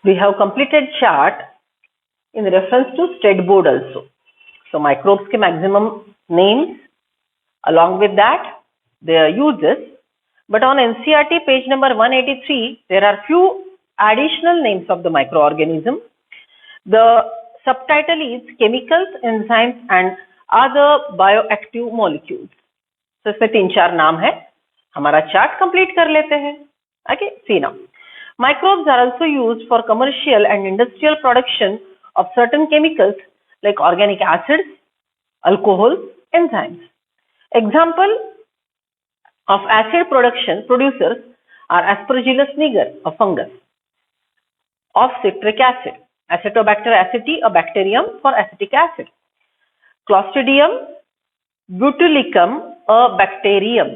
We have completed chart in reference to state board also. So microbes के maximum names, along with that their uses. But on NCERT page number 183, there are few additional names of the microorganism. The subtitle is chemicals, enzymes and other bioactive molecules. So इसमें 3-4 नाम है. हमारा chart complete कर लेते हैं. Okay, see now. Microbes are also used for commercial and industrial production of certain chemicals like organic acids, alcohol, enzymes. Example of acid producers are Aspergillus niger, a fungus, of citric acid, Acetobacter aceti, a bacterium for acetic acid, Clostridium butylicum, a bacterium.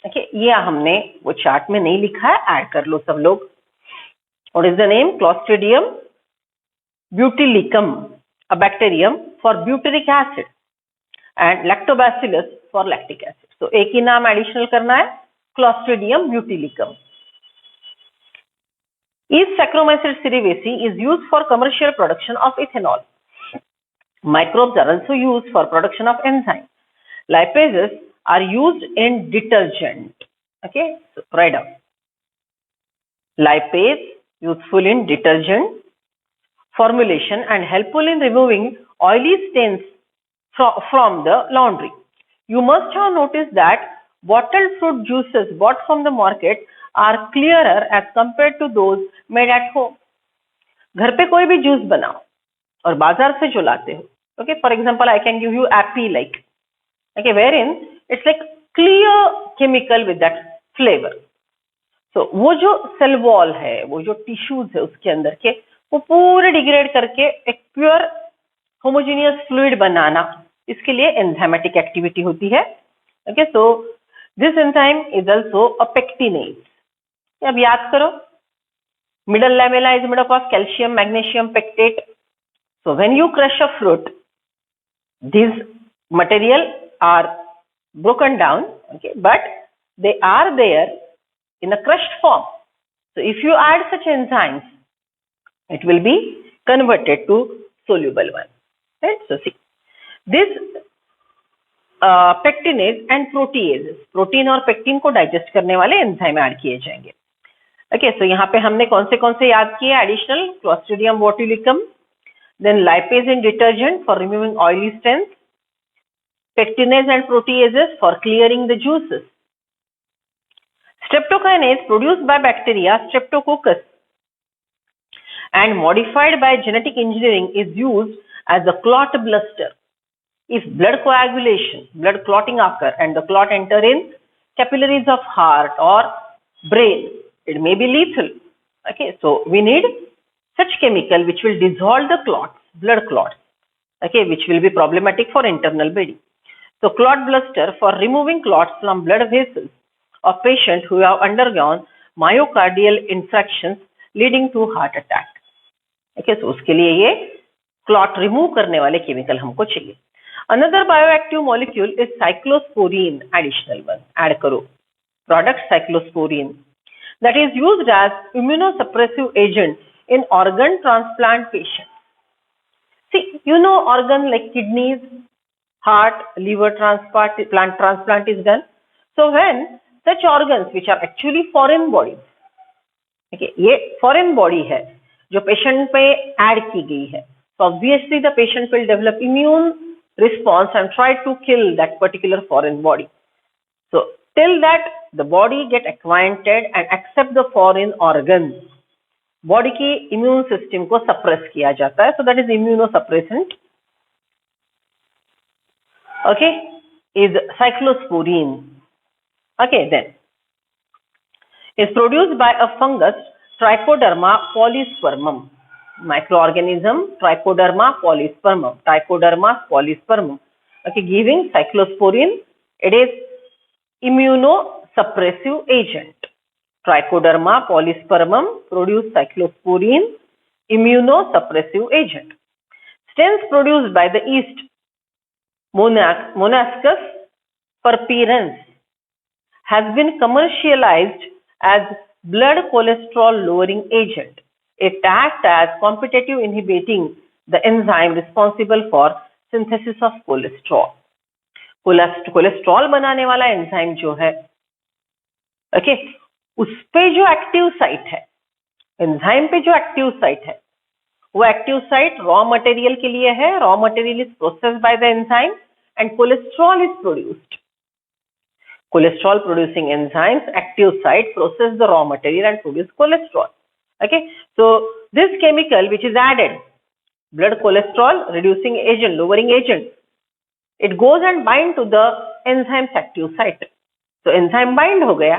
Okay, ये हमने वो chart में नहीं लिखा है, add कर लो सब लोग. What is the name? Clostridium butylicum, a bacterium for butyric acid, and Lactobacillus for lactic acid. So एक ही नाम एडिशनल करना है, Clostridium butylicum. East Saccharomyces cerevisiae is used for commercial production of ethanol. Microbes are also used for production of enzymes. Lipases are used in detergent. Okay, so write down. Lipase useful in detergent formulation and helpful in removing oily stains from the laundry. You must have noticed that bottled fruit juices bought from the market are clearer as compared to those made at home. घर पे कोई भी juice बनाओ और बाजार से जो लाते हो, okay, for example I can give you appy like, okay, wherein it's like clear chemical with that flavor. So वो जो सेल वॉल है, वो जो टिश्यूज है उसके अंदर के, वो पूरे डिग्रेड करके एक प्योर होमोजेनियस फ्लूइड बनाना, इसके लिए एंजाइमेटिक एक्टिविटी होती है. Okay, so this enzyme is also a pectinase. अब याद करो, middle lamella is made up of calcium, magnesium, pectate. So when you crush a fruit, this material are broken down, okay, but they are there in a crushed form. So if you add such enzymes, it will be converted to soluble one. Right? So see, this pectinase and proteases, protein और pectin को digest करने वाले enzyme add किए जाएंगे. Okay, so यहाँ पे हमने कौन से याद किए additional? Clostridium botulinum, then lipase in detergent for removing oily stains, pectinase and proteases for clearing the juices. Streptokinase produced by bacteria Streptococcus and modified by genetic engineering is used as a clot buster. If blood coagulation, blood clotting occur and the clot enter in capillaries of heart or brain, it may be lethal. Okay, so we need such chemical which will dissolve the clots, blood clots, okay, which will be problematic for internal body. So clot buster for removing clots from blood vessels of patients who have undergone myocardial infarctions leading to heart attack. Okay, so उसके लिए ये clot remove करने वाले chemical हमको चाहिए. Another bioactive molecule is cyclosporine, additional one. Add करो. Product cyclosporine that is used as immunosuppressive agent in organ transplant patients. See, you know organ like kidneys, heart, liver transplant is done. So when such organs which are actually foreign bodies, okay, ये foreign body है जो patient पे add की गई है, so obviously the patient will develop immune response and try to kill that particular foreign body. So till that the body get acquainted and accept the foreign organs, body की immune system को suppress किया जाता है. So that is immunosuppressant. Okay, is cyclosporine. Okay, then is produced by a fungus Trichoderma polyspermum. Microorganism Trichoderma polyspermum. Trichoderma polyspermum. Okay, giving cyclosporine. It is immunosuppressive agent. Trichoderma polyspermum produce cyclosporine, immunosuppressive agent. Stems produced by the yeast Monascus purpurans has been commercialized as blood cholesterol lowering agent. It acts as competitive inhibiting the enzyme responsible for synthesis of cholesterol. Cholesterol बनाने वाला enzyme जो है, okay, उस पे जो active site है, enzyme पे जो एक्टिव साइट है, वो एक्टिव साइट रॉ मटेरियल के लिए है. Raw material is processed by the enzyme and cholesterol is produced. Cholesterol producing enzymes, active site, process the raw material and produce cholesterol. Okay, so this chemical which is added, blood cholesterol reducing agent, lowering agent, it goes and bind to the enzyme's active site. So enzyme bind हो गया,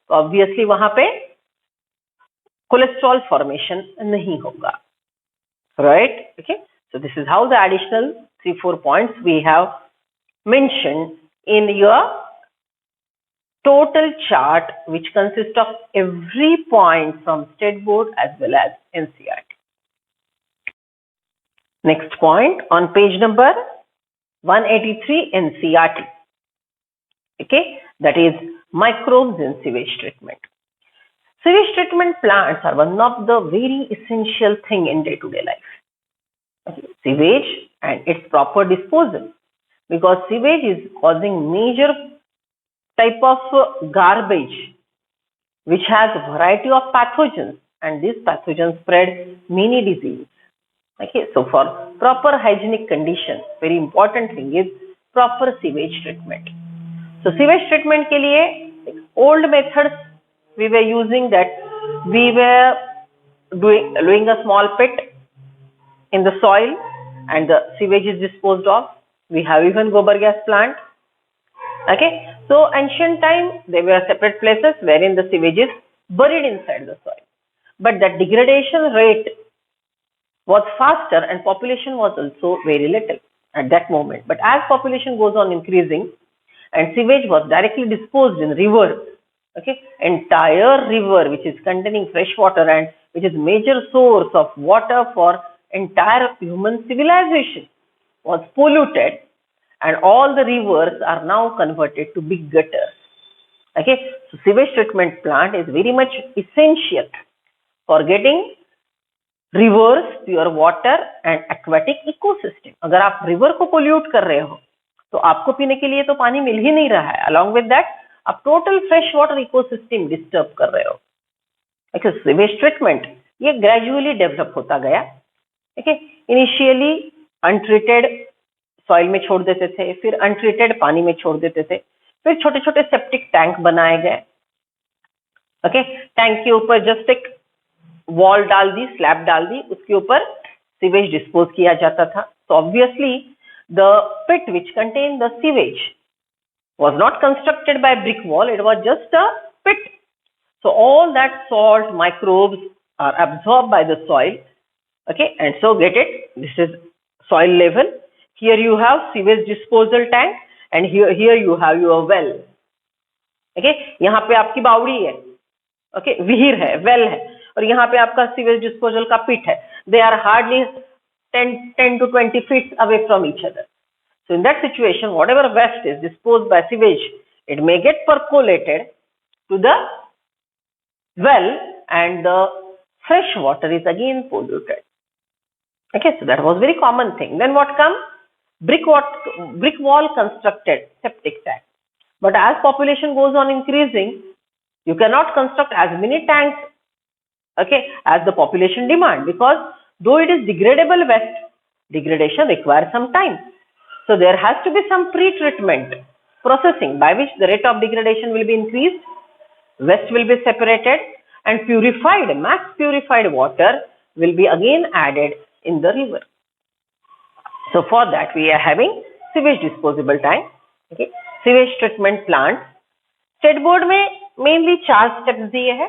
तो obviously वहां पे cholesterol formation नहीं होगा, right? Okay, so this is how the additional 3-4 points we have mentioned in your total chart, which consists of every point from State Board as well as NCERT. Next point on page number 183 NCERT. Okay, that is microbes in sewage treatment. Sewage treatment plants are one of the very essential thing in day-to-day life. Okay. Sewage and its proper disposal. Because sewage is causing major type of garbage which has a variety of pathogens, and these pathogens spread many diseases. Okay, so for proper hygienic condition, very important thing is proper sewage treatment. So sewage treatment के लिए old methods we were using, that we were doing a small pit in the soil and the sewage is disposed of. We have even gobar gas plant. Okay, so ancient time there were separate places wherein the sewage is buried inside the soil, but the degradation rate was faster and population was also very little at that moment. But as population goes on increasing and sewage was directly disposed in river, okay, entire river which is containing fresh water and which is major source of water for entire human civilization, was polluted, and all the rivers are now converted to big gutters. Okay, so sewage treatment plant is very much essential for getting rivers, pure water and aquatic ecosystem. अगर आप river को pollute कर रहे हो तो आपको पीने के लिए तो पानी मिल ही नहीं रहा है. Along with that, आप total fresh water ecosystem disturb कर रहे हो. Okay, sewage treatment ये gradually develop होता गया. Okay, initially अनट्रीटेड सॉइल में छोड़ देते थे, फिर अनट्रीटेड पानी में छोड़ देते थे, फिर छोटे छोटे सेप्टिक टैंक बनाए गए. ओके, टैंक के ऊपर जस्ट एक वॉल डाल दी, स्लैब डाल दी, उसके ऊपर सीवेज डिस्पोज किया जाता था. तो obviously the pit which contain the sewage was not constructed by brick wall, it was just a pit. So all that salt microbes are absorbed by the soil. Okay, and so get it, this is soil level. Here you have sewage disposal tank and here you have your well. Okay, यहाँ पे आपकी बावड़ी है, okay, विहीर है, well है, और यहाँ पे आपका sewage disposal का pit है. They are hardly 10 to 20 feet away from each other. So in that situation, whatever waste is disposed by sewage, it may get percolated to the well and the fresh water is again polluted. Okay, so that was very common thing. Then what comes? Brick wall constructed septic tank. But as population goes on increasing, you cannot construct as many tanks, okay, as the population demand, because though it is degradable waste, degradation requires some time. So there has to be some pre-treatment processing by which the rate of degradation will be increased, waste will be separated and purified, mass purified water will be again added in the river. So for that we are having sewage disposable tank, okay, sewage treatment plant. State board में mainly 4 steps दिए हैं.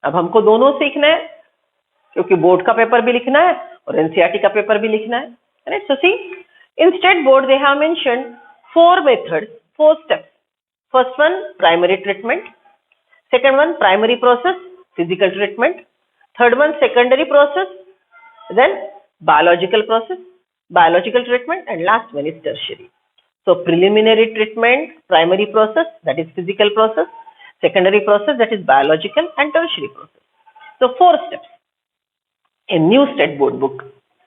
अब हमको दोनों सीखना है क्योंकि board का पेपर भी लिखना है और एनसीईआरटी का पेपर भी लिखना है. Right, so see in state board they have mentioned 4 methods, 4 steps. First one, primary treatment. Second one, primary process, physical treatment. Third one, secondary process. Then biological process, biological treatment, and last one is tertiary. So preliminary treatment, primary process, that is physical process, secondary process, that is biological, and tertiary process. So 4 steps in new state board book,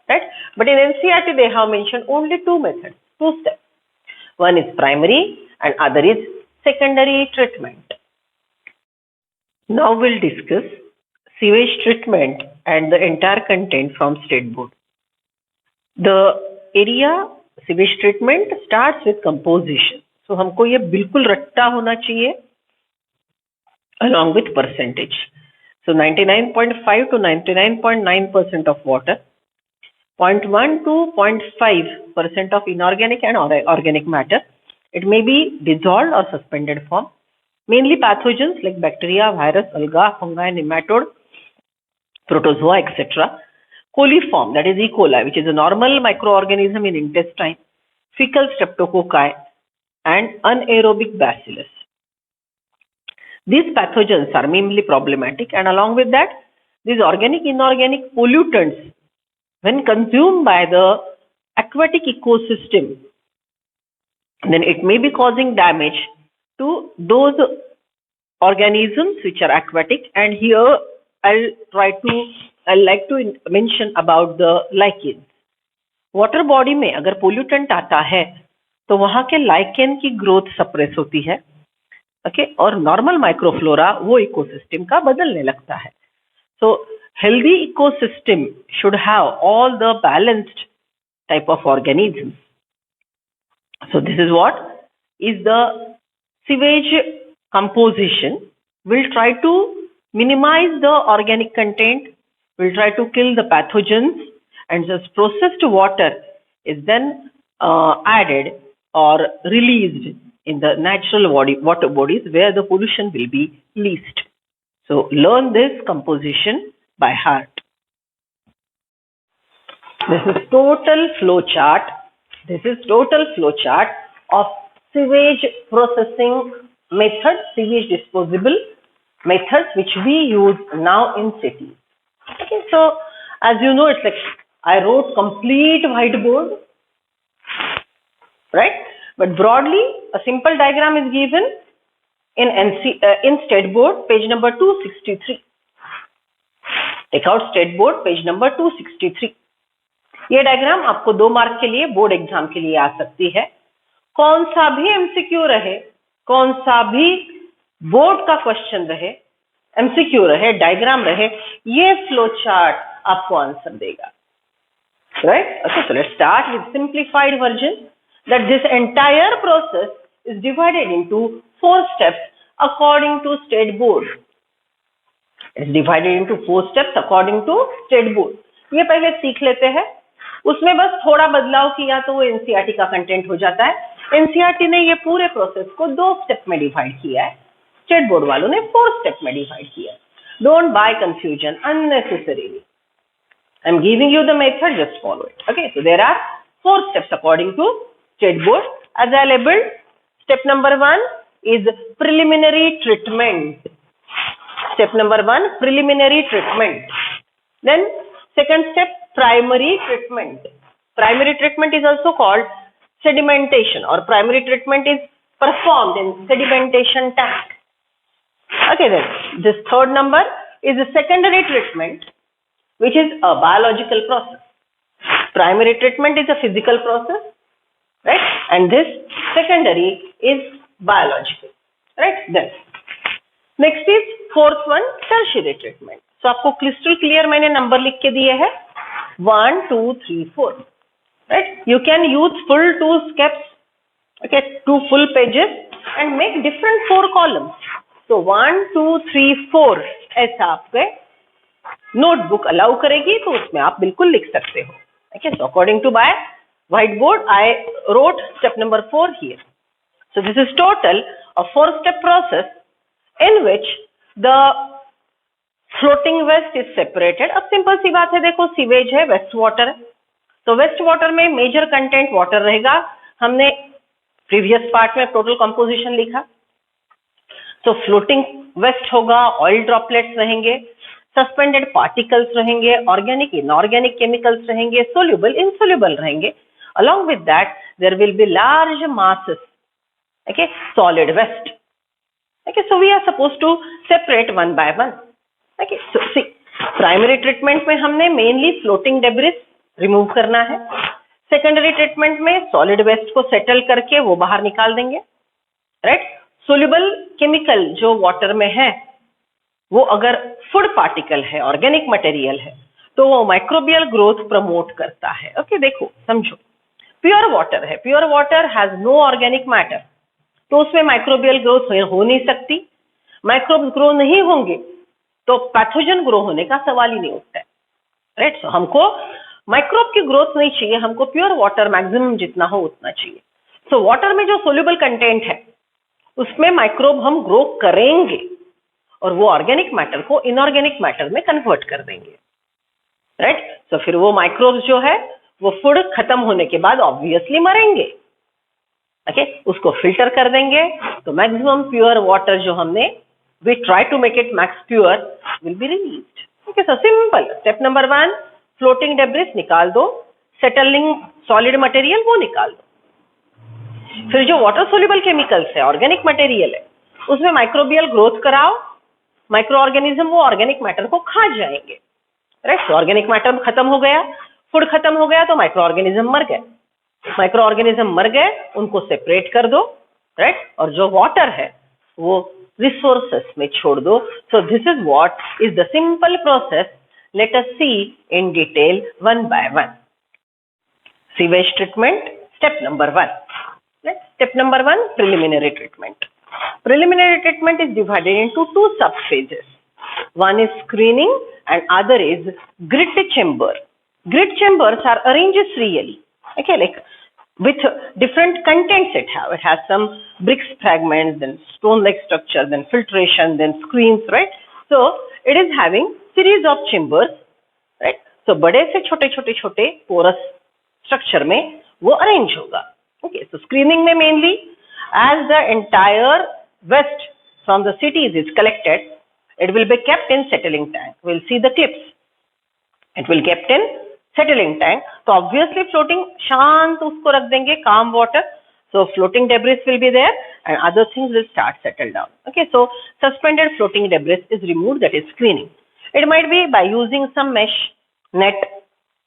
right? But in NCERT they have mentioned only 2 methods, 2 steps. One is primary and other is secondary treatment. Now we'll discuss sewage treatment and the entire content from state board. The area sewage treatment starts with composition. So हमको ये बिल्कुल रट्टा होना चाहिए along with percentage. So 99.5 to 99.9% of water, 0.1 to 0.5% of inorganic and organic matter. It may be dissolved or suspended form. Mainly pathogens like bacteria, virus, alga, fungi, nematode, protozoa, etc. Coliform, that is E. coli, which is a normal microorganism in intestine, fecal streptococci, and anaerobic bacillus. These pathogens are mainly problematic, and along with that, these organic, inorganic pollutants, when consumed by the aquatic ecosystem, then it may be causing damage to those organisms which are aquatic. And here I'd like to mention about the lichens. Water body में अगर pollutant आता है तो वहां के lichen की growth suppress होती है, ओके, और नॉर्मल माइक्रोफ्लोरा वो इकोसिस्टम का बदलने लगता है. So healthy ecosystem should have all the balanced type of organism. So this is what is the sewage composition. We'll try to minimize the organic content, we'll try to kill the pathogens, and this processed water is then added or released in the natural water bodies where the pollution will be least. So learn this composition by heart. This is total flow chart. This is total flow chart of sewage processing methods, sewage disposable methods which we use now in cities. Okay, so as you know, it's like I wrote complete whiteboard, right? But broadly, a simple diagram is given in state board, page number 263. Take out state board, page number 263. ये diagram आपको 2 mark के लिए board exam के लिए आ सकती है. कौन सा भी एमसीक्यू रहे, कौन सा भी बोर्ड का क्वेश्चन रहे, एमसीक्यू रहे, डायग्राम रहे, ये फ्लो चार्ट आपको आंसर देगा, right? Okay, so let's start with simplified version that this entire process is divided into 4 steps according to state board. It's divided into 4 steps according to state board. ये पहले सीख लेते हैं, उसमें बस थोड़ा बदलाव किया तो वो एनसीईआरटी का कंटेंट हो जाता है. एनसीईआरटी ने ये पूरे प्रोसेस को 2 स्टेप में डिवाइड किया है, स्टेट बोर्ड वालों ने 4 स्टेप में डिवाइड किया है. Don't buy confusion unnecessarily. I am giving you the method, just follow it. Okay, so there are 4 steps according to state board. As I labeled, step number 1 is preliminary treatment. Step number 1, preliminary treatment. Then second step, primary treatment. Primary treatment is also called sedimentation, or primary treatment is performed in sedimentation tank. Okay, then this third number is a secondary treatment, which is a biological process. Primary treatment is a physical process, right? And this secondary is biological, right? Then next is fourth one, tertiary treatment. So आपको crystal clear मैंने number लिख के दिए हैं 1 2 3 4, right? You can use full 2 steps, okay, 2 full pages and make different 4 columns. So 1 2 3 4 ऐसा आपके notebook allow करेगी, तो उसमें आप बिल्कुल लिख सकते हो. Okay, so according to my whiteboard, I wrote step number 4 here. So this is total a 4-step process in which the floating waste is separated. अब सिंपल सी बात है, देखो सीवेज है, वेस्ट वाटर है, तो वेस्ट वाटर में major content water रहेगा. हमने प्रीवियस पार्ट में टोटल कंपोजिशन लिखा. तो फ्लोटिंग वेस्ट होगा, ऑयल ड्रॉपलेट्स रहेंगे, सस्पेंडेड पार्टिकल्स रहेंगे, ऑर्गेनिक इनऑर्गेनिक केमिकल्स रहेंगे, सोल्यूबल इनसोल्यूबल रहेंगे. Along with that, there will be large masses, okay, solid waste. Okay, so we are supposed to separate one by one. Okay, so see, primary treatment में हमने mainly floating debris remove करना है। Secondary treatment में solid waste को settle करके वो बाहर निकाल देंगे, राइट। सोल्यूबल केमिकल जो वाटर में है वो अगर फूड पार्टिकल है, ऑर्गेनिक मटेरियल है, तो वो माइक्रोबियल ग्रोथ प्रमोट करता है। ओके, देखो समझो, प्योर वाटर है, pure water has no organic matter, तो उसमें माइक्रोबियल ग्रोथ हो नहीं सकती। माइक्रोब्स ग्रो नहीं होंगे तो पैथोजन ग्रो होने का सवाल ही नहीं उठता है, राइट। सो हमको माइक्रोब की ग्रोथ नहीं चाहिए, हमको प्योर वाटर मैक्सिमम जितना हो उतना चाहिए। सो वाटर में जो सोल्यूबल कंटेंट है उसमें माइक्रोब हम ग्रो करेंगे और वो ऑर्गेनिक मैटर को इनऑर्गेनिक मैटर में कन्वर्ट कर देंगे, राइट। तो फिर वो माइक्रोब्स जो है वो फूड खत्म होने के बाद ऑब्वियसली मरेंगे, ओके। उसको फिल्टर कर देंगे तो मैक्सिमम प्योर वाटर जो हमने we try to make it max pure will be released. Okay, so simple. Step number 1, floating debris निकाल दो, सेटलिंग सॉलिड मटेरियल वो निकाल दो। फिर जो वाटर सोल्यूबल केमिकल्स है, ऑर्गेनिक मटेरियल है, उसमें माइक्रोबियल ग्रोथ कराओ, माइक्रो ऑर्गेनिज्म वो ऑर्गेनिक मैटर को खा जाएंगे, राइट। ऑर्गेनिक मैटर खत्म हो गया, फूड खत्म हो गया, तो माइक्रो ऑर्गेनिज्म मर गए। माइक्रो ऑर्गेनिज्म मर गए, उनको सेपरेट कर दो, राइट। और जो वाटर है वो रिसोर्सेस में छोड़ दो। So this is what is the simple process. Let us see in detail one by one. Sewage treatment, step number 1। Step number 1, preliminary treatment. Preliminary treatment is divided into 2 sub-phases. One is screening and other is grit chamber. Grit chambers are arranged serially, okay, like with different contents it have. It has some bricks fragments, then stone-like structure, then filtration, then screens, right? So it is having series of chambers, right? So बड़े से छोटे छोटे छोटे porous structure में वो arrange होगा. Okay, so screening में mainly as the entire waste from the cities is collected, it will be kept in settling tank. We'll see the clips. It will kept in settling tank. So obviously floating शांत उसको रख देंगे, calm water. So floating debris will be there and other things will start settle down. Okay, so suspended floating debris is removed, that is screening. It might be by using some mesh, net,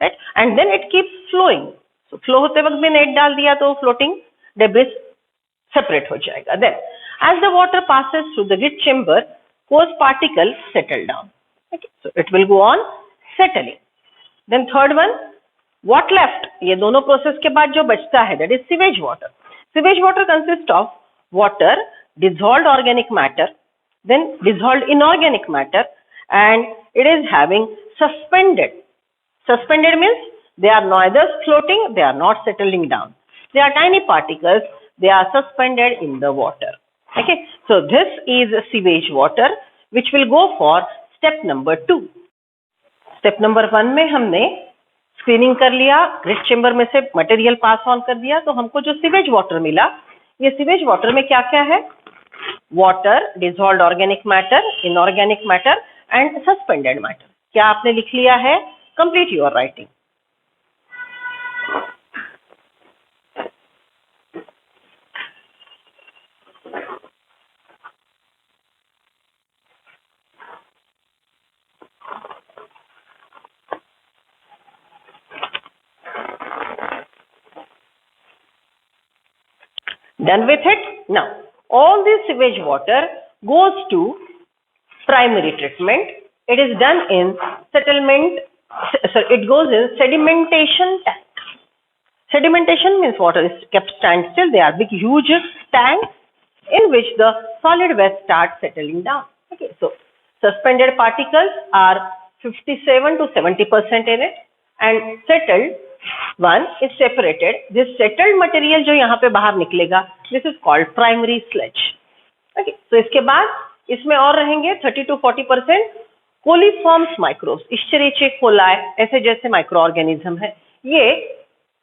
right? And then it keeps flowing. So flow होते वक्त भी net डाल दिया तो floating debris separate हो जाएगा। Then as the water passes through the grit chamber, coarse particle settle down, okay, so it will go on settling. Then third one, what left, ये दोनों प्रोसेस के बाद जो बचता है that is sewage water. Sewage water consist of water, dissolved organic matter, then dissolved inorganic matter, and it is having suspended. Suspended means they are neither floating, they are not settling down. They are tiny particles, they are suspended in the water. Okay, so this is sewage water which will go for step number 2. Step number 1 में हमने screening कर लिया, grit chamber में से material pass on कर दिया, तो हमको जो सीवेज वाटर मिला, ये सीवेज वाटर में क्या क्या है? Water, dissolved organic matter, inorganic matter and suspended matter. क्या आपने लिख लिया है? Complete your writing. Done with it? Now, all this sewage water goes to primary treatment. It is done in settlement. So it goes in sedimentation tank. Sedimentation means water is kept standstill. They are big, huge tanks in which the solid waste starts settling down. Okay, so suspended particles are 57 to 70% in it, and settled one is separated. This settled material जो यहाँ पे बाहर निकलेगा, this is called primary sludge. Okay, so इसके बाद इसमें और रहेंगे 30 to 40% कोलीफॉर्म्स माइक्रोब्स, इश्चेरिचिया कोलाई, ऐसे जैसे माइक्रो ऑर्गेनिज्म है। ये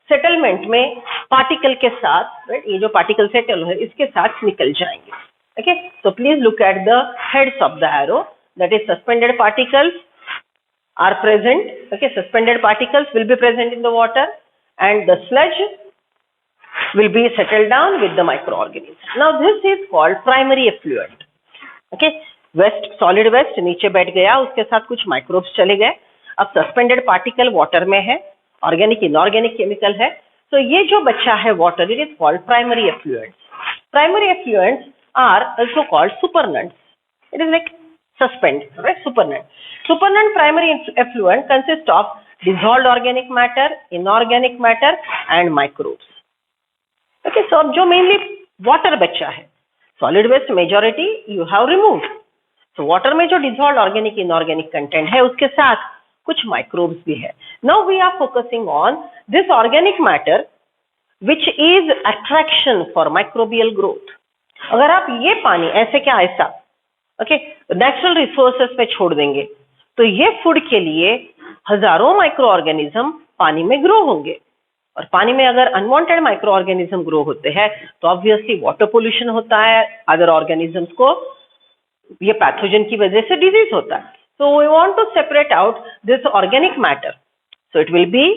सेटलमेंट में पार्टिकल के साथ, राइट, ये जो पार्टिकल सेटल है इसके साथ निकल जाएंगे। Okay, so please look at the heads of the arrow, that is suspended particles are present. Okay, suspended particles will be present in the water and the sludge will be settled down with the microorganisms. Now this is called primary effluent. Okay, waste, solid waste नीचे बैठ गया, उसके साथ कुछ microbes चले गए। अब suspended particle water में है, ऑर्गेनिक इनऑर्गेनिक केमिकल है, तो ये जो बच्चा है water, it is called primary effluents. Primary effluents are also called supernatant. It is like suspend, right? Supernatant. Supernatant primary effluent consists of dissolved organic matter, inorganic matter and microbes. Okay, so अब जो mainly water बच्चा है, solid waste majority you have removed. So water में जो dissolved organic inorganic content है, उसके साथ कुछ microbes भी है. Now we are focusing on this organic matter which is attraction for microbial growth. अगर आप ये पानी ऐसे क्या ऐसा ओके नेचुरल रिसोर्सेस पे छोड़ देंगे तो ये फूड के लिए हजारों माइक्रो ऑर्गेनिज्म पानी में ग्रो होंगे, और पानी में अगर अनवांटेड माइक्रो ऑर्गेनिज्म ग्रो होते हैं तो ऑब्वियसली वाटर पोल्यूशन होता है, अदर ऑर्गेनिजम्स को ये पैथोजन की वजह से डिजीज होता है. So we want to separate out this organic matter, so it will be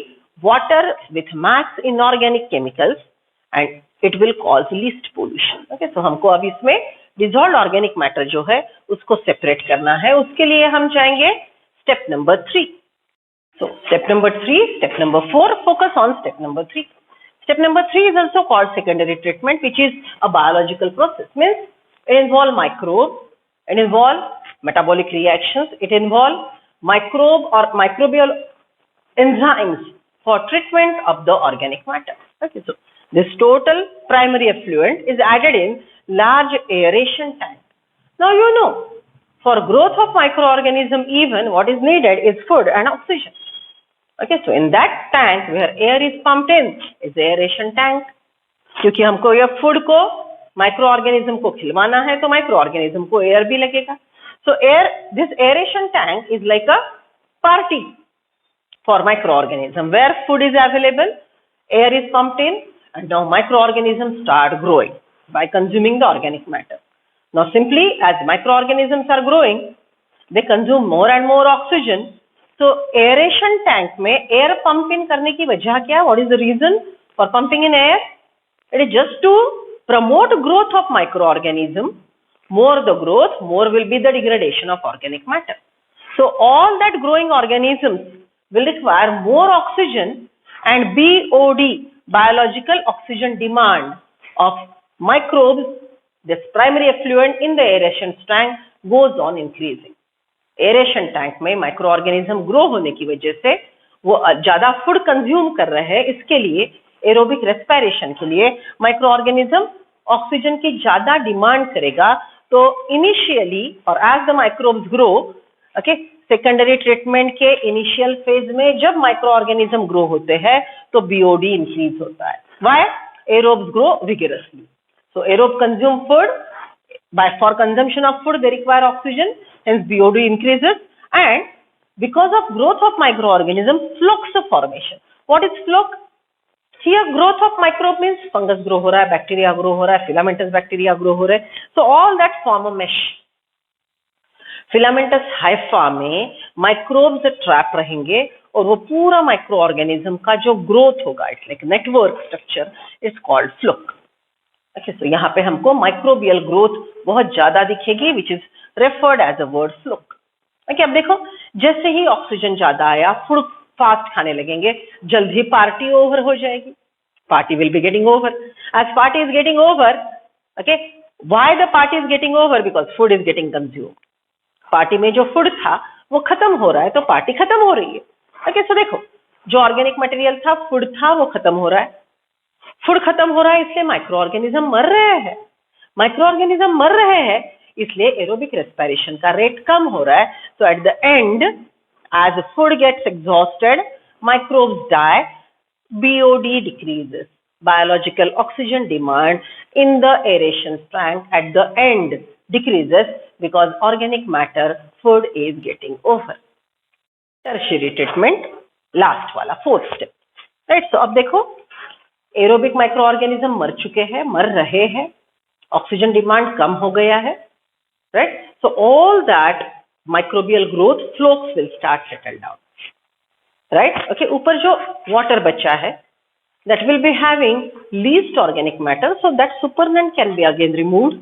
water with max inorganic chemicals and it will cause least pollution. Okay, so हमको अब इसमें dissolved organic matter जो है उसको separate करना है. उसके लिए हम जाएंगे step number 3. So step number 3, step number 4, focus on step number 3. Step number 3 is also called secondary treatment, which is a biological process. Means it involves microbes, it involves metabolic reactions, it involves microbe or microbial enzymes for treatment of the organic matter. Okay, so this total primary effluent is added in large aeration tank. Now you know, for growth of microorganism even what is needed is food and oxygen. Okay, so in that tank where air is pumped in is the aeration tank. क्योंकि हमको यह food को microorganism को खिलवाना है तो microorganism को air भी लगेगा. So this aeration tank is like a party for microorganism where food is available, air is pumped in, and now microorganisms start growing by consuming the organic matter. Now simply as microorganisms are growing, they consume more and more oxygen. So aeration tank में air pump in करने की वजह क्या? What is the reason for pumping in air? It is just to promote growth of microorganism. More the growth, more will be the degradation of organic matter. So all that growing organisms will require more oxygen, and BOD, biological oxygen demand of microbes, this primary effluent in the aeration tank goes on increasing. Aeration tank में microorganism grow होने की वजह से वो ज़्यादा food consume कर रहे हैं, इसके लिए aerobic respiration के लिए microorganism oxygen की ज़्यादा demand करेगा. तो initially और as the microbes grow, okay, secondary treatment के इनिशियल फेज में जब माइक्रो ऑर्गेनिज्म ग्रो होते हैं तो बीओडी इंक्रीज होता है. Why? Aerobes grow vigorously. So aerobe consume food, by for consumption of food they require oxygen, hence BOD increases, and because of growth of microorganisms, flux formation. What is flux? Here growth of microbe means fungus grow हो रहा है, bacteria grow हो रहा है, filamentous bacteria grow हो रहे हैं, so all that form a mesh. Filamentous Haifa में माइक्रोब्स ट्रैप रहेंगे और वो पूरा माइक्रो ऑर्गेनिज्म का जो ग्रोथ होगा, it's like network structure, is called floc. Okay, so यहाँ पे हमको माइक्रोबियल ग्रोथ बहुत ज्यादा दिखेगी, which is referred as a word floc. Okay, अब देखो जैसे ही ऑक्सीजन ज्यादा आया, फूड फास्ट खाने लगेंगे, जल्द ही पार्टी ओवर हो जाएगी. Party will be getting over. As party is getting over, okay, why the party is getting over? Because food is getting consumed. Party में जो फूड था वो खत्म हो रहा है तो पार्टी खत्म हो रही है. ओके, सो देखो जो ऑर्गेनिक मटेरियल था, फूड था, वो खत्म हो रहा है. फूड खत्म हो रहा है इसलिए माइक्रो ऑर्गेनिज्म मर रहे हैं. माइक्रो ऑर्गेनिज्म मर रहे हैं इसलिए एरोबिक रेस्पिरेशन का रेट कम हो रहा है. So at the end as food gets exhausted, microbes die, BOD decreases, biological oxygen demand in the aeration tank at the end decreases because organic matter food is getting over. Tertiary treatment, last वाला fourth step, right? So अब देखो aerobic micro organism मर चुके हैं, मर रहे हैं, oxygen demand कम हो गया है, right? So all that microbial growth flux will start settle down, right? Okay, ऊपर जो water बचा है that will be having least organic matter, so that supernatant can be again removed.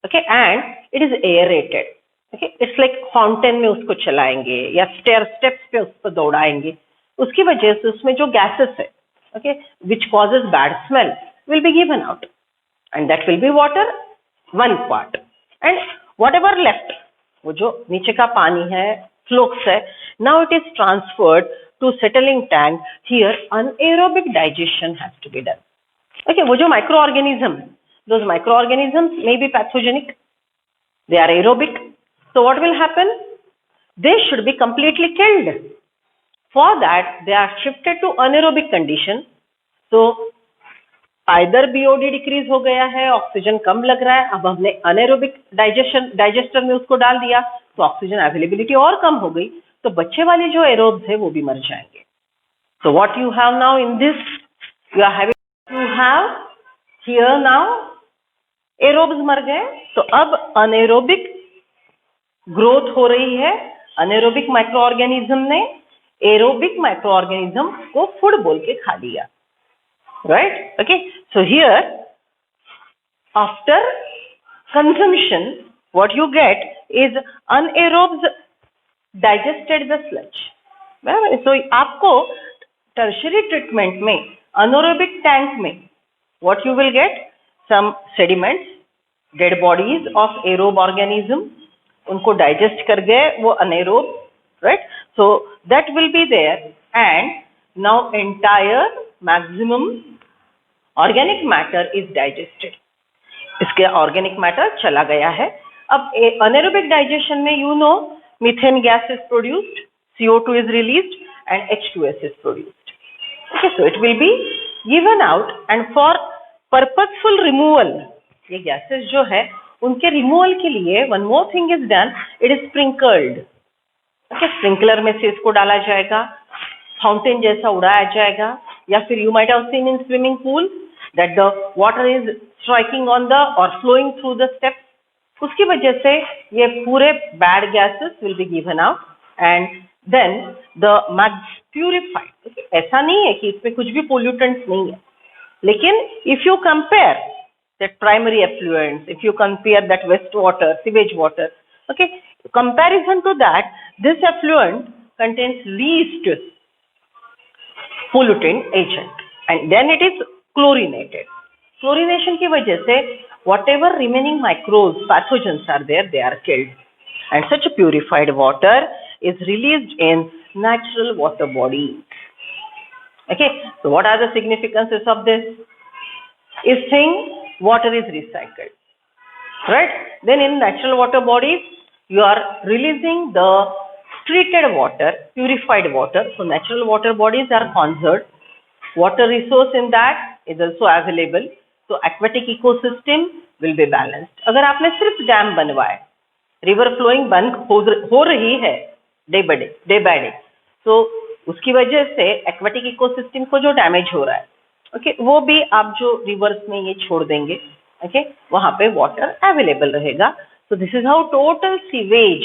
okay, and it is aerated. Okay, it's like fountain में उसको चलाएंगे या steps पे उसको दौड़ाएंगे, उसकी वजह से उसमें जो गैसेस है, okay, which causes bad smell will be given out, and that will be water, one part. And whatever left, वो जो नीचे का पानी है, flux है, now it is transferred to settling tank. Here anaerobic digestion has to be done. Okay, वो जो microorganism, those microorganisms may be pathogenic, they are aerobic. So what will happen? They should be completely killed. For that, they are shifted to anaerobic condition. So either BOD decrease हो गया है, oxygen कम लग रहा है, अब हमने anaerobic digester में उसको डाल दिया तो ऑक्सीजन अवेलेबिलिटी और कम हो गई, तो बच्चे वाले जो एरोब्स है वो भी मर जाएंगे. So what you have now in this, you are having, you have here now aerobes मर गए, तो अब अनेरोबिक ग्रोथ हो रही है. अनेरोबिक माइक्रो ऑर्गेनिज्म ने एरोबिक माइक्रो ऑर्गेनिज्म को फूड बोल के खा लिया. Right? Okay. So here, after consumption, what you get is anaerobes digested the sludge. So आपको tertiary treatment में anaerobic tank में what you will get? Some sediments, dead bodies of aerobe organism. उनको digest कर गए वो anaerobe, right? So that will be there, and now entire maximum organic matter is digested. इसके organic matter चला गया है. अब अनेरोबिक डाइजेशन में you know methane gas is produced, CO2 is released and H2S is produced. Okay, so it will be given out, and for purposeful removal, ये gases जो है उनके रिमूवल के लिए one more thing is done, it is sprinkled. Okay, sprinkler में से इसको डाला जाएगा, फाउंटेन जैसा उड़ाया जाएगा, या फिर you might have seen in swimming pool that the water is striking on the और फ्लोइंग थ्रू द स्टेप्स. उसकी वजह से ये पूरे bad gases will be given out, and then the purified. ऐसा नहीं है कि इसमें कुछ भी पोल्यूटेंट्स नहीं है, लेकिन if you compare that primary effluents, if you compare that waste water, sewage water, okay, comparison to that, this effluent contains least pollutant agent, and then it is chlorinated. Chlorination की वजह से whatever remaining microbes, pathogens are there, they are killed, and such a purified water is released in natural water bodies. Okay, so what are the significances of this? Is saying water is recycled, right? Then in natural water bodies, you are releasing the treated water, purified water. So natural water bodies are conserved. Water resource in that is also available. So aquatic ecosystem will be balanced. अगर आपने सिर्फ dam बनवाए, river flowing बंद हो रही है day by day, तो उसकी वजह से एक्वाटिक इकोसिस्टम को जो डैमेज हो रहा है, ओके, वो भी आप जो रिवर्स में ये छोड़ देंगे, ओके, वहां पे वाटर अवेलेबल रहेगा. So this is how total sewage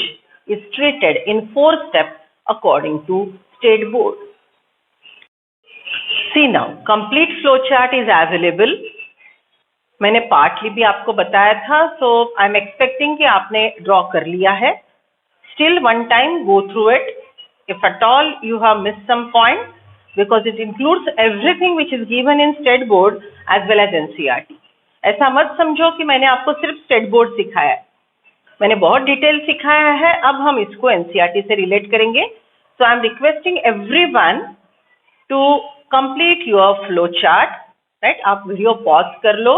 is treated in 4 steps according to state board. See now, complete flow chart is available. मैंने partly भी आपको बताया था, so I'm expecting कि आपने draw कर लिया है. Still one time go through it. If at all you have missed some point, because it includes everything which is given in state board as well as NCERT. ऐसा मत समझो कि मैंने आपको सिर्फ स्टेट बोर्ड सिखाया है, मैंने बहुत डिटेल सिखाया है. अब हम इसको एनसीईआरटी से रिलेट करेंगे. So I am requesting everyone to complete your flow chart, right? आप वीडियो पॉज कर लो,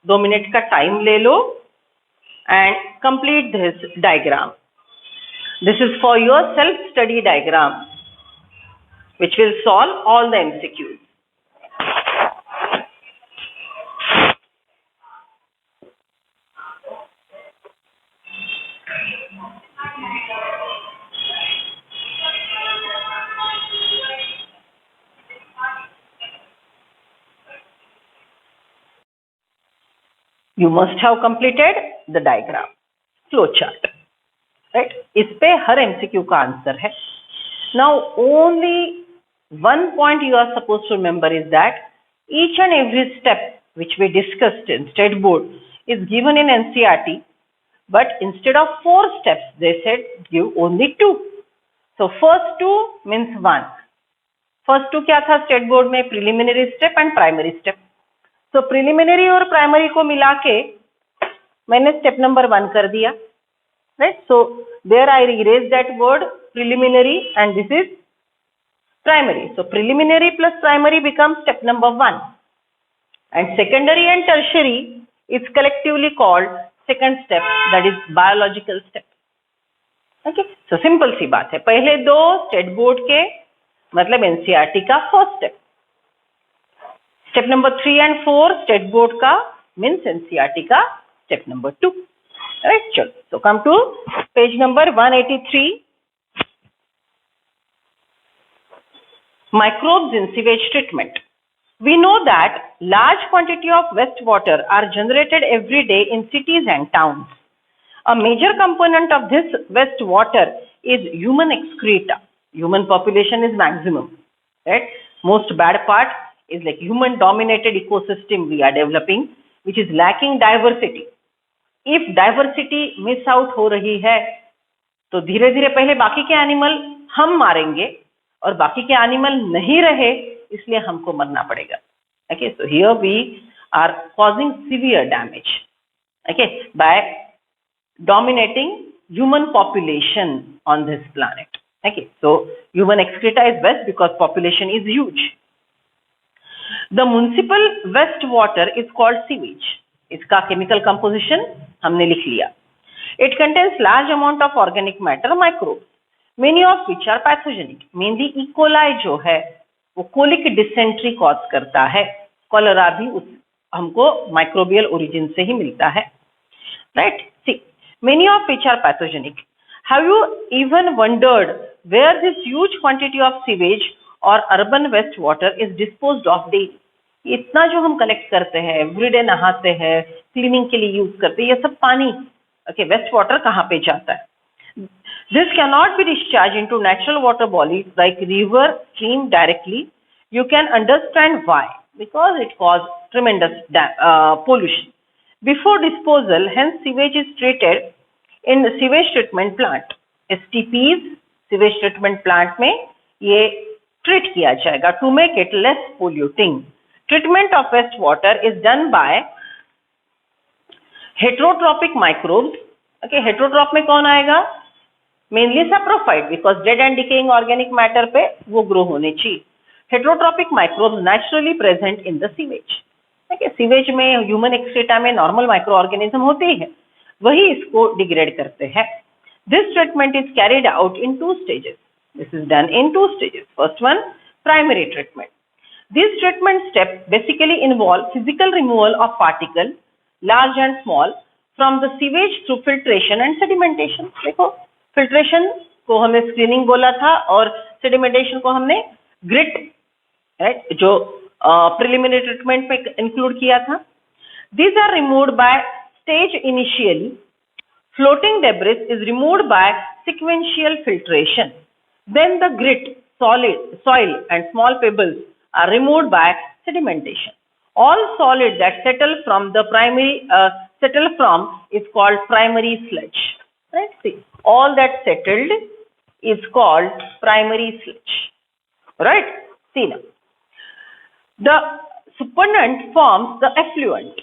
2 मिनट का टाइम ले लो and complete this diagram. This is for your self study diagram which will solve all the MCQs. You must have completed the diagram, flow chart, right? इस पे हर MCQ का answer है. Now only one point you are supposed to remember is that each and every step which we discussed in state board is given in NCERT, but instead of 4 steps, they said give only 2. So first 2 means 1. First 2 क्या था state board में? Preliminary step and primary step. So preliminary और primary को मिला के मैंने step number 1 कर दिया, right. So there I erase that word preliminary and this is primary. So preliminary plus primary becomes step number 1, and secondary and tertiary is collectively called second step, that is biological step. Okay, so simple सी बात है. पहले 2 state board के मतलब NCERT का first step. Step number 3 and 4 state board का means NCERT का step number 2. Right, चलो. So come to page number 183. Microbes in sewage treatment. We know that large quantity of wastewater are generated every day in cities and towns. A major component of this wastewater is human excreta. Human population is maximum, right? Most bad part is like human dominated ecosystem we are developing, which is lacking diversity. If diversity miss out हो रही है तो धीरे धीरे पहले बाकी के animal हम मारेंगे और बाकी के एनिमल नहीं रहे इसलिए हमको मरना पड़ेगा. Okay, so here we are causing severe damage, okay, by dominating human population on this planet. Okay, so human excreta is best because population is huge. The municipal waste water is called sewage. इसका chemical composition हमने लिख लिया. It contains large amount of organic matter, microbes, many of which are pathogenic. Mainly E. coli जो है वो colic dysentery cause करता है. Cholera भी हमको माइक्रोबियल ओरिजिन से ही मिलता है, right. See, many of which are pathogenic. Have you even wondered where this huge quantity of sewage or urban waste water is disposed of daily? इतना जो हम कलेक्ट करते हैं, एवरीडे नहाते हैं, क्लीनिंग के लिए यूज करते हैं, ये सब पानी, ओके, वेस्ट वाटर कहाँ पे जाता है? This cannot be discharged into natural water bodies like river, stream directly. You can understand why. Because it causes tremendous pollution. Before disposal, hence sewage is treated in the sewage treatment plant. STPs, sewage treatment plant में ये treat किया जाएगा to make it less polluting. Treatment of wastewater is done by heterotrophic microbes. Okay, heterotroph में कौन आएगा? Mainly saprophyte, because dead and decaying organic matter पे वो grow होने चाहिए. Heterotrophic microbes naturally present in the sewage. ठीक है, sewage में ह्यूमन एक्सक्रीटा में नॉर्मल माइक्रो ऑर्गेनिज्म होते ही है, वही इसको डिग्रेड करते हैं. This treatment is carried out in 2 stages. This is done in 2 stages. First one, primary treatment. This treatment step basically involve physical removal of particle large and small from the sewage through filtration and sedimentation. देखो, filtration को हमने screening बोला था और sedimentation को हमने grit, right, जो preliminary treatment में इंक्लूड किया था. These are removed by stage initially. Floating debris is removed by sequential filtration. Then the grit, soil and small pebbles are removed by sedimentation. All solid that settle from is called primary sludge. Right? See, all that settled is called primary sludge. Right? See now, the supernatant forms the effluent.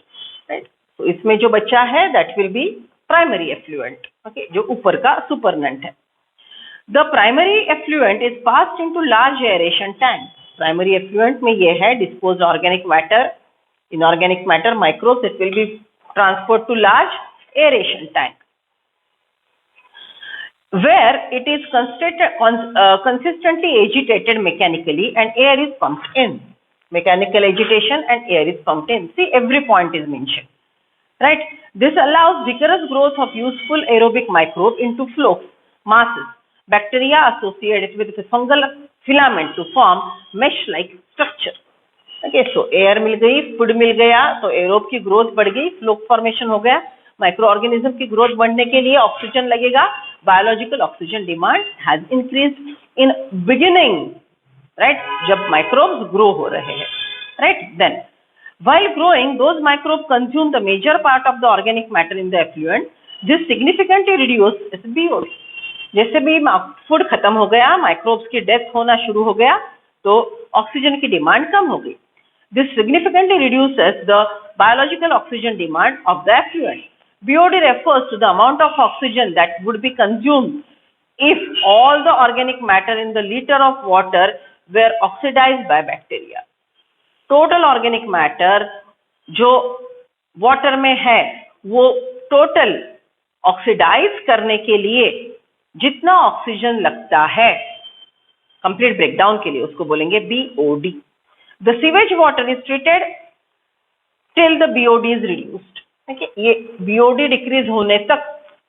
Right? So इसमें जो बच्चा है that will be primary effluent. Okay, जो ऊपर का supernatant है. The primary effluent is passed into large aeration tank. Primary effluent में ये है disposed organic matter, inorganic matter, microbes. It will be transferred to large aeration tank, where it is consistently agitated mechanically and air is pumped in. Mechanical agitation and air is pumped in. See, every point is mentioned. Right? This allows vigorous growth of useful aerobic microbe into flocs, masses, bacteria associated with the fungal filament to form mesh-like structure. Okay, so air मिल गई, food मिल गया, तो aerobe की growth बढ़ गई, floc formation हो गया. Microorganism की growth बढ़ने के लिए ऑक्सीजन लगेगा. Biological oxygen demand has increased in beginning, right, जब माइक्रोब्स ग्रो हो रहे हैं, right. Then while growing those microbe consume the major part of the organic matter in the effluent. This significantly reduces BOD. जैसे भी food खत्म हो गया, microbes की डेथ होना शुरू हो गया, तो ऑक्सीजन की डिमांड कम हो गई. This significantly reduces the biological oxygen demand of the effluent. BOD refers to the amount of oxygen that would be consumed if all the organic matter in the liter of water were oxidized by bacteria. Total organic matter जो water में है वो total oxidise करने के लिए जितना oxygen लगता है कंप्लीट ब्रेकडाउन के लिए उसको बोलेंगे BOD. The sewage water is treated till the BOD is reduced. देखिए ये BOD डिक्रीज होने तक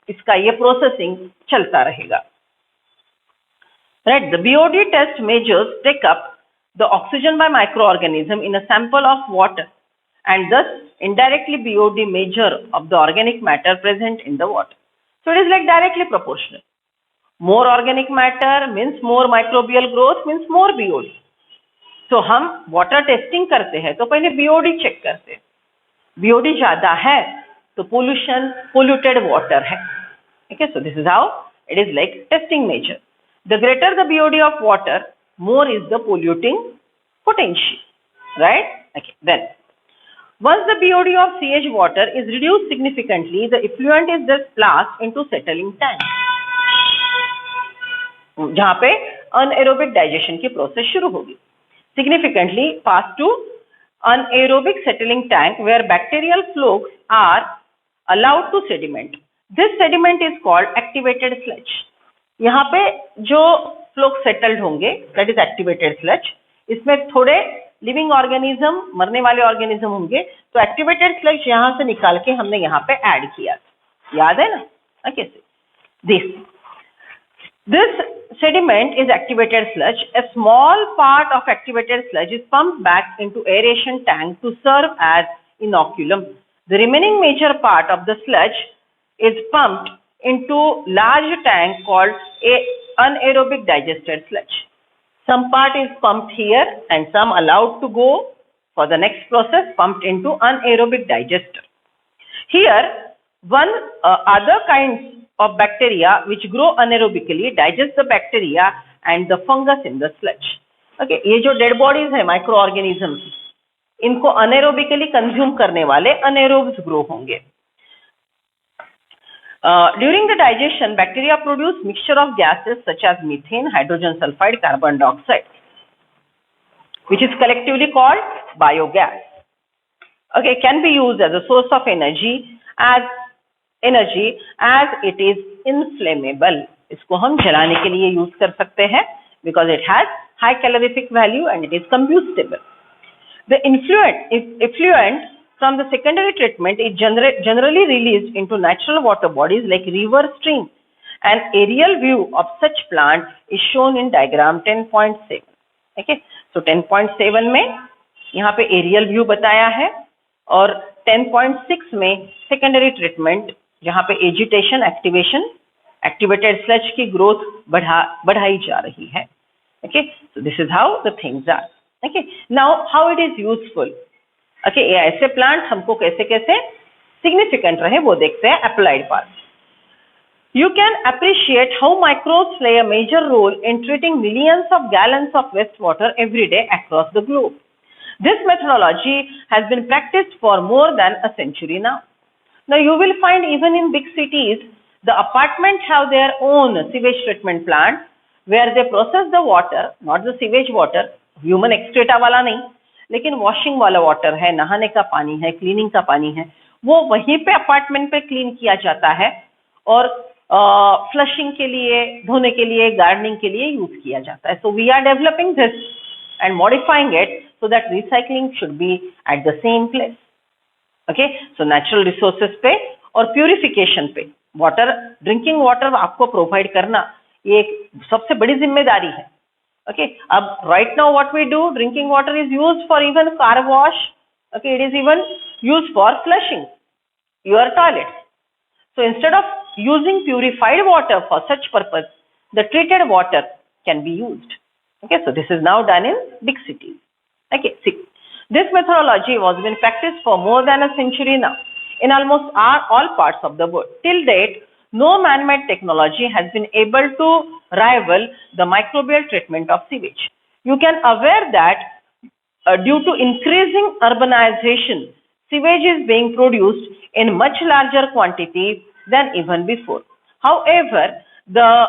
इसका ये प्रोसेसिंग चलता रहेगा. Right, the BOD test measures take up the oxygen by microorganism in a sample of water and thus indirectly BOD measure of the organic matter present in the water. So it is like directly proportional. More organic matter means more microbial growth means more BOD. So हम water testing करते हैं तो पहले BOD check करते हैं. BOD ज़्यादा है तो polluted water है. Okay, so this is how it is like testing measure. The greater the BOD of water, more is the polluting potential, right? Okay, then once the BOD of CH water is reduced significantly, the effluent is just passed into settling tank, जहाँ पे anaerobic digestion की process शुरू होगी. Significantly passed to anaerobic settling tank where bacterial flukes are allowed to sediment. This sediment is called activated sludge. यहाँ पे जो fluke settled होंगे that is activated sludge. इसमें थोड़े लिविंग ऑर्गेनिज्म मरने वाले ऑर्गेनिज्म होंगे तो एक्टिवेटेड स्लज यहाँ से निकाल के हमने यहाँ पे ऐड किया. याद है ना? कैसे this sediment is activated sludge. A small part of activated sludge is pumped back into aeration tank to serve as inoculum. The remaining major part of the sludge is pumped into large tank called a anaerobic digested sludge. Some part is pumped here and some allowed to go for the next process pumped into anaerobic digester. Here one other kinds of bacteria which grow anaerobically digest the bacteria and the fungus in the sludge. Okay, ये जो dead bodies है microorganisms इनको anaerobically consume करने वाले anaerobes grow होंगे. During the digestion, bacteria produce mixture of gases such as methane, hydrogen sulfide, carbon dioxide, which is collectively called biogas. Okay, can be used as a source of energy as it is inflammable. इसको हम जलाने के लिए use कर सकते हैं because it has high calorific value and it is combustible. The effluent from the secondary treatment is generally released into natural water bodies like river, stream. An aerial view of such plant is shown in diagram 10.7. Okay, so 10.7 में यहाँ पे aerial view बताया है और 10.6 में secondary treatment जहाँ पे agitation, activation, activated sludge की growth बढ़ाई जा रही है. Okay, so this is how the things are. Okay, now how it is useful. Okay, ये ऐसे प्लांट हमको कैसे कैसे सिग्निफिकेंट रहे वो देखते हैं. Applied part. You can appreciate how microbes play a major role in treating millions of gallons of wastewater every day across the globe. This methodology has been practiced for more than a century now. Now you will find even in big cities, the apartments have their own sewage treatment plant where they process the water, not the sewage water, human excreta वाला नहीं, लेकिन washing वाला water है, नहाने का पानी है, cleaning का पानी है, वो वहीं पे अपार्टमेंट पे क्लीन किया जाता है और फ्लशिंग के लिए, धोने के लिए, गार्डनिंग के लिए यूज किया जाता है. So we are developing this and modifying it so that recycling should be at the same place. Okay, so natural resources पे और प्यूरिफिकेशन पे वाटर, ड्रिंकिंग वाटर आपको प्रोवाइड करना ये एक सबसे बड़ी जिम्मेदारी है. Okay, right now what we do, drinking water is used for even car wash. Okay, it is even used for flushing your toilets. So instead of using purified water for such purpose, the treated water can be used. Okay, so this is now done in big cities. Okay, see, this methodology was been practiced for more than a century now. in almost all parts of the world. Till date, no man-made technology has been able to rival the microbial treatment of sewage. You can aware that due to increasing urbanization, sewage is being produced in much larger quantity than even before. However, the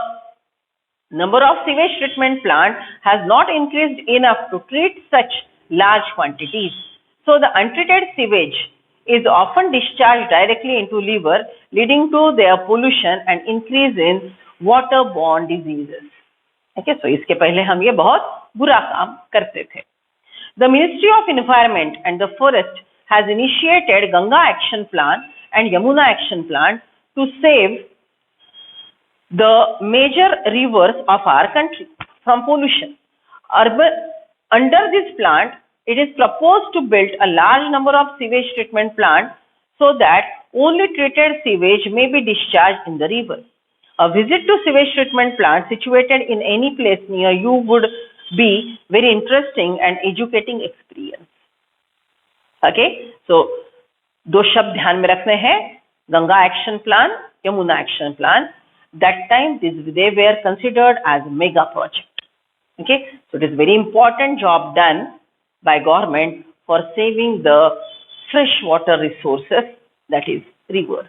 number of sewage treatment plants has not increased enough to treat such large quantities. So the untreated sewage is often discharged directly into liver, leading to their pollution and increase in waterborne diseases. Okay, so इसके पहले हम ये बहुत बुरा काम करते थे. The Ministry of Environment and the Forest has initiated Ganga Action Plan and Yamuna Action Plan to save the major rivers of our country from pollution. Under this plan, it is proposed to build a large number of sewage treatment plants so that only treated sewage may be discharged in the river. A visit to sewage treatment plant situated in any place near you would be very interesting and educating experience. Okay, so दो शब्द ध्यान में रखने हैं, Ganga action plan, Yamuna action plan. That time they were considered as mega project. Okay, so it is very important job done by government for saving the fresh water resources, that is rivers.